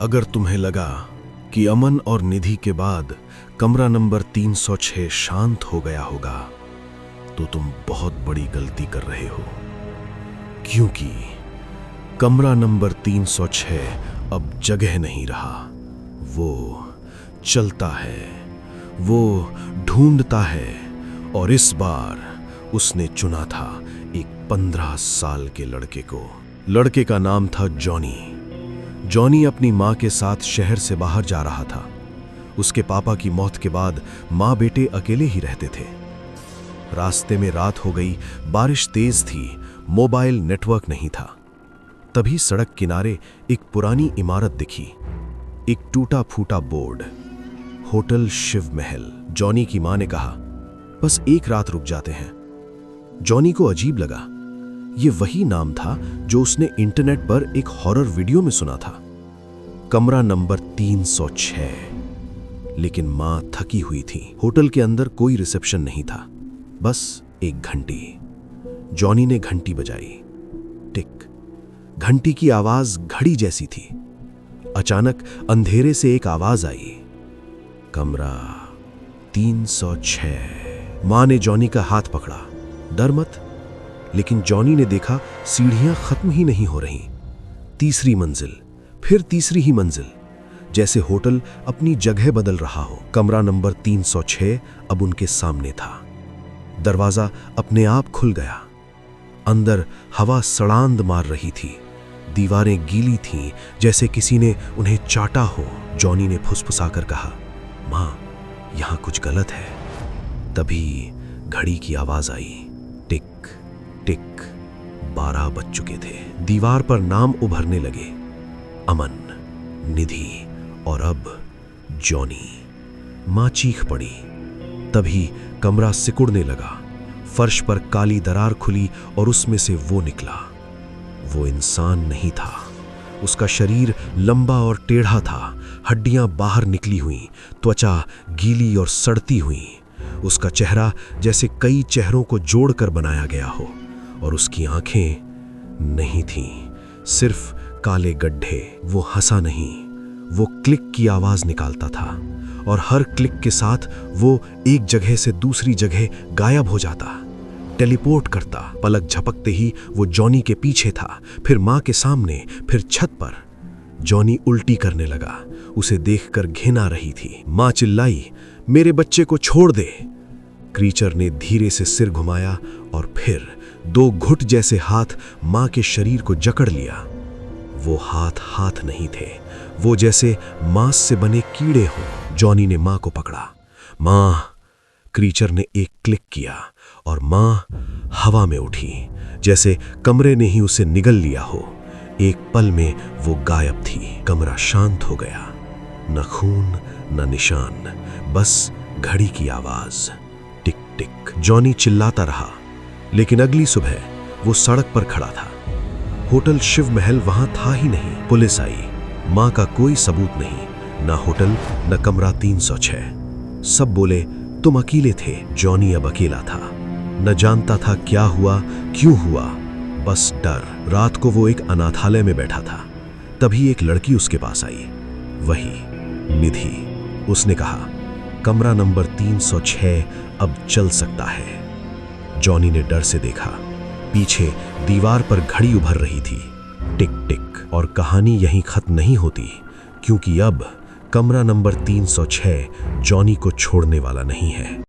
अगर तुम्हें लगा कि अमन और निधि के बाद कमरा नंबर 306 शांत हो गया होगा, तो तुम बहुत बड़ी गलती कर रहे हो, क्योंकि कमरा नंबर 306 अब जगह नहीं रहा। वो चलता है, वो ढूंढता है, और इस बार उसने चुना था एक 15 साल के लड़के को। लड़के का नाम था जॉनी। जॉनी अपनी मां के साथ शहर से बाहर जा रहा था। उसके पापा की मौत के बाद मां बेटे अकेले ही रहते थे। रास्ते में रात हो गई, बारिश तेज थी, मोबाइल नेटवर्क नहीं था। तभी सड़क किनारे एक पुरानी इमारत दिखी, एक टूटा फूटा बोर्ड, होटल शिव महल। जॉनी की मां ने कहा, बस एक रात रुक जाते हैं। जॉनी को अजीब लगा। ये वही नाम था जो उसने इंटरनेट पर एक हॉरर वीडियो में सुना था, कमरा नंबर 306। लेकिन मां थकी हुई थी। होटल के अंदर कोई रिसेप्शन नहीं था, बस एक घंटी। जॉनी ने घंटी बजाई। टिक। घंटी की आवाज घड़ी जैसी थी। अचानक अंधेरे से एक आवाज आई, कमरा 306। मां ने जॉनी का हाथ पकड़ा, डर मत। लेकिन जॉनी ने देखा सीढ़ियां खत्म ही नहीं हो रही। तीसरी मंजिल, फिर तीसरी ही मंजिल, जैसे होटल अपनी जगह बदल रहा हो। कमरा नंबर 306 अब उनके सामने था। दरवाजा अपने आप खुल गया। अंदर हवा सड़ांद मार रही थी। दीवारें गीली थीं, जैसे किसी ने उन्हें चाटा हो। जॉनी ने फुसफुसाकर कहा, मां, यहां कुछ गलत है। तभी घड़ी की आवाज आई, टिक टिक। 12 बज चुके थे। दीवार पर नाम उभरने लगे, अमन, निधि और अब जॉनी। मां चीख पड़ी। तभी कमरा सिकुड़ने लगा। फर्श पर काली दरार खुली और उसमें से वो निकला। वो इंसान नहीं था। उसका शरीर लंबा और टेढ़ा था, हड्डियां बाहर निकली हुई, त्वचा गीली और सड़ती हुई। उसका चेहरा जैसे कई चेहरों को जोड़कर बनाया गया हो, और उसकी आंखें नहीं थीं, सिर्फ काले गड्ढे। वो हंसा नहीं, वो क्लिक की आवाज निकालता था, और हर क्लिक के साथ वो एक जगह से दूसरी जगह गायब हो जाता, टेलीपोर्ट करता। पलक झपकते ही वो जॉनी के पीछे था, फिर मां के सामने, फिर छत पर। जॉनी उल्टी करने लगा। उसे देखकर घिन आ रही थी। मां चिल्लाई, मेरे बच्चे को छोड़ दे। क्रीचर ने धीरे से सिर घुमाया और फिर 2 घुट जैसे हाथ मां के शरीर को जकड़ लिया। वो हाथ नहीं थे, वो जैसे मांस से बने कीड़े हों। जॉनी ने मां को पकड़ा। मां। क्रीचर ने एक क्लिक किया और मां हवा में उठी, जैसे कमरे ने ही उसे निगल लिया हो। एक पल में वो गायब थी। कमरा शांत हो गया। न खून, न निशान, बस घड़ी की आवाज, टिक टिक। जॉनी चिल्लाता रहा, लेकिन अगली सुबह वो सड़क पर खड़ा था। होटल शिव महल वहां था ही नहीं। पुलिस आई, मां का कोई सबूत नहीं, ना होटल, न कमरा 306। सब बोले तुम अकेले थे। जॉनी अब अकेला था, न जानता था क्या हुआ, क्यों हुआ, बस डर। रात को वो एक अनाथालय में बैठा था। तभी एक लड़की उसके पास आई, वही निधि। उसने कहा, कमरा नंबर 306 अब चल सकता है। जॉनी ने डर से देखा। पीछे दीवार पर घड़ी उभर रही थी, टिक टिक। और कहानी यहीं खत्म नहीं होती, क्योंकि अब कमरा नंबर 306 जॉनी को छोड़ने वाला नहीं है।